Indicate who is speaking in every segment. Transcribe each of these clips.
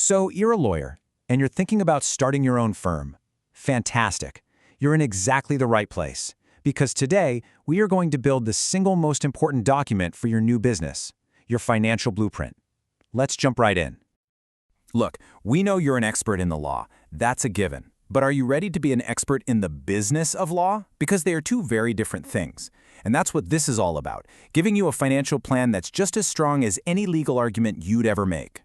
Speaker 1: So you're a lawyer, and you're thinking about starting your own firm. Fantastic. You're in exactly the right place. Because today, we are going to build the single most important document for your new business, your financial blueprint. Let's jump right in. Look, we know you're an expert in the law. That's a given. But are you ready to be an expert in the business of law? Because they are two very different things. And that's what this is all about, giving you a financial plan that's just as strong as any legal argument you'd ever make.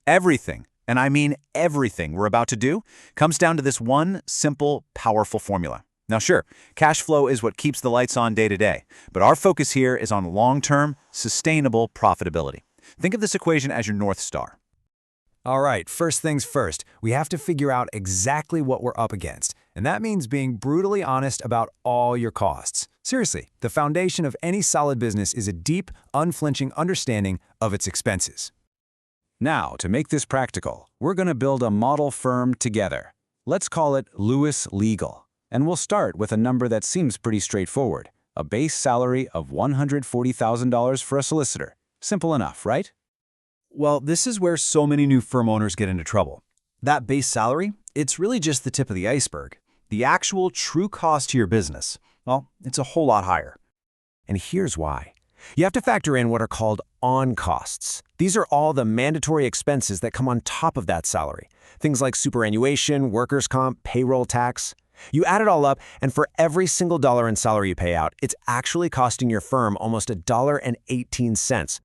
Speaker 1: Everything, and I mean everything we're about to do, comes down to this one simple, powerful formula. Now sure, cash flow is what keeps the lights on day to day, but our focus here is on long-term, sustainable profitability. Think of this equation as your North Star. All right, first things first, we have to figure out exactly what we're up against, and that means being brutally honest about all your costs. Seriously, the foundation of any solid business is a deep, unflinching understanding of its expenses. Now, to make this practical, we're going to build a model firm together. Let's call it Lewis Legal. And we'll start with a number that seems pretty straightforward, a base salary of $140,000 for a solicitor. Simple enough, right?
Speaker 2: Well, this is where so many new firm owners get into trouble. That base salary, it's really just the tip of the iceberg. The actual true cost to your business, well, it's a whole lot higher.
Speaker 3: And here's why. You have to factor in what are called on-costs. These are all the mandatory expenses that come on top of that salary. Things like superannuation, workers' comp, payroll tax. You add it all up, and for every single dollar in salary you pay out, it's actually costing your firm almost $1.18.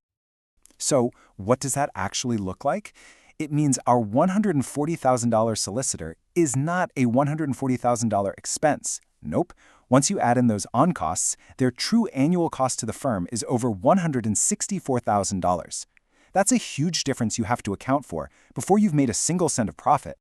Speaker 4: So what does that actually look like? It means our $140,000 solicitor is not a $140,000 expense. Nope. Once you add in those on-costs, their true annual cost to the firm is over $164,000. That's a huge difference you have to account for before you've made a single cent of profit.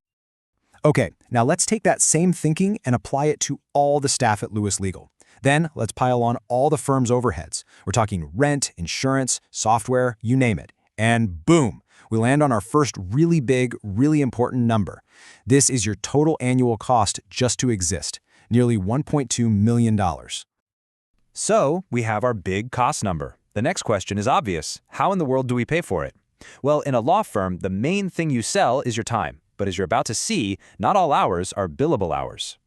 Speaker 1: Okay, now let's take that same thinking and apply it to all the staff at Lewis Legal. Then let's pile on all the firm's overheads. We're talking rent, insurance, software, you name it. And boom, we land on our first really big, really important number. This is your total annual cost just to exist. Nearly $1.2 million.
Speaker 5: So, we have our big cost number. The next question is obvious. How in the world do we pay for it? Well, in a law firm, the main thing you sell is your time. But as you're about to see, not all hours are billable hours.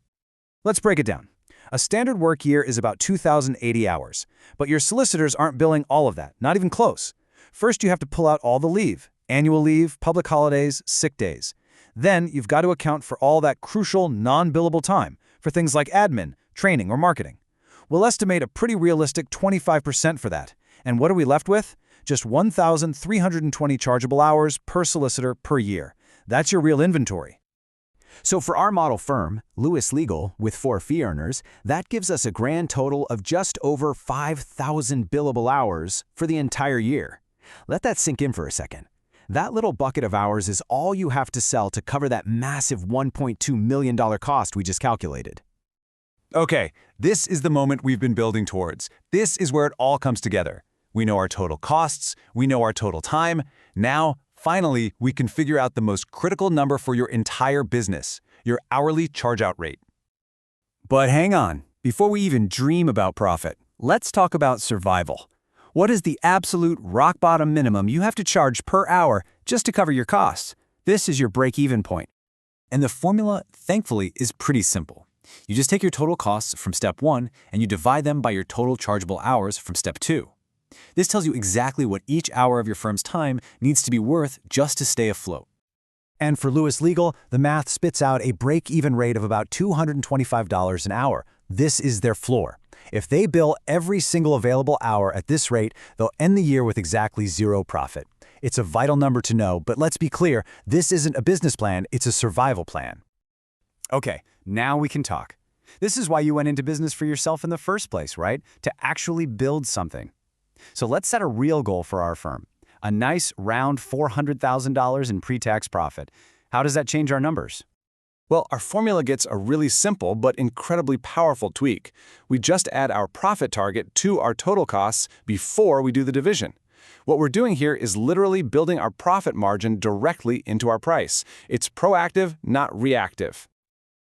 Speaker 2: Let's break it down. A standard work year is about 2,080 hours. But your solicitors aren't billing all of that, not even close. First, you have to pull out all the leave, annual leave, public holidays, sick days. Then, you've got to account for all that crucial, non-billable time for things like admin, training, or marketing. We'll estimate a pretty realistic 25% for that. And what are we left with? Just 1,320 chargeable hours per solicitor per year. That's your real inventory.
Speaker 3: So for our model firm, Lewis Legal, with 4 fee earners, that gives us a grand total of just over 5,000 billable hours for the entire year. Let that sink in for a second. That little bucket of hours is all you have to sell to cover that massive $1.2 million cost we just calculated.
Speaker 1: Okay, this is the moment we've been building towards. This is where it all comes together. We know our total costs, we know our total time. Now, finally, we can figure out the most critical number for your entire business, your hourly charge-out rate.
Speaker 2: But hang on, before we even dream about profit, let's talk about survival. What is the absolute rock-bottom minimum you have to charge per hour just to cover your costs? This is your break-even point.
Speaker 1: And the formula, thankfully, is pretty simple. You just take your total costs from step 1 and you divide them by your total chargeable hours from step 2. This tells you exactly what each hour of your firm's time needs to be worth just to stay afloat.
Speaker 3: And for Lewis Legal, the math spits out a break-even rate of about $225 an hour. This is their floor. If they bill every single available hour at this rate, they'll end the year with exactly zero profit. It's a vital number to know, but let's be clear, this isn't a business plan, it's a survival plan.
Speaker 2: Okay, now we can talk. This is why you went into business for yourself in the first place, right? To actually build something. So let's set a real goal for our firm. A nice round $400,000 in pre-tax profit. How does that change our numbers?
Speaker 4: Well, our formula gets a really simple but incredibly powerful tweak. We just add our profit target to our total costs before we do the division. What we're doing here is literally building our profit margin directly into our price. It's proactive, not reactive.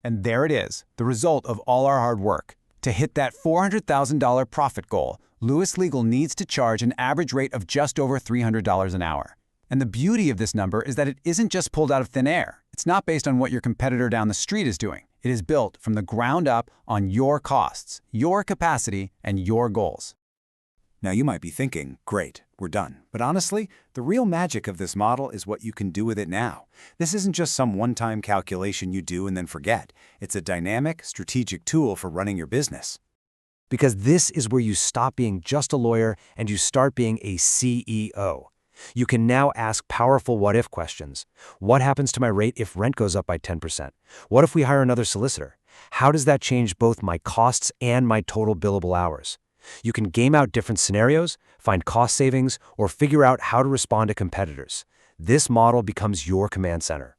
Speaker 2: And there it is, the result of all our hard work. To hit that $400,000 profit goal, Lewis Legal needs to charge an average rate of just over $300 an hour.
Speaker 1: And the beauty of this number is that it isn't just pulled out of thin air. It's not based on what your competitor down the street is doing. It is built from the ground up on your costs, your capacity, and your goals.
Speaker 2: Now you might be thinking, great, we're done. But honestly, the real magic of this model is what you can do with it now. This isn't just some one-time calculation you do and then forget. It's a dynamic, strategic tool for running your business.
Speaker 3: Because this is where you stop being just a lawyer and you start being a CEO. You can now ask powerful what-if questions. What happens to my rate if rent goes up by 10%? What if we hire another solicitor? How does that change both my costs and my total billable hours? You can game out different scenarios, find cost savings, or figure out how to respond to competitors. This model becomes your command center.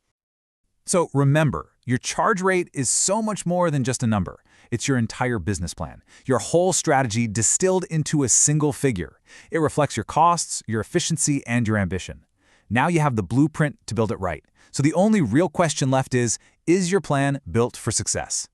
Speaker 5: So remember, your charge rate is so much more than just a number. It's your entire business plan, your whole strategy distilled into a single figure. It reflects your costs, your efficiency, and your ambition. Now you have the blueprint to build it right. So the only real question left is your plan built for success?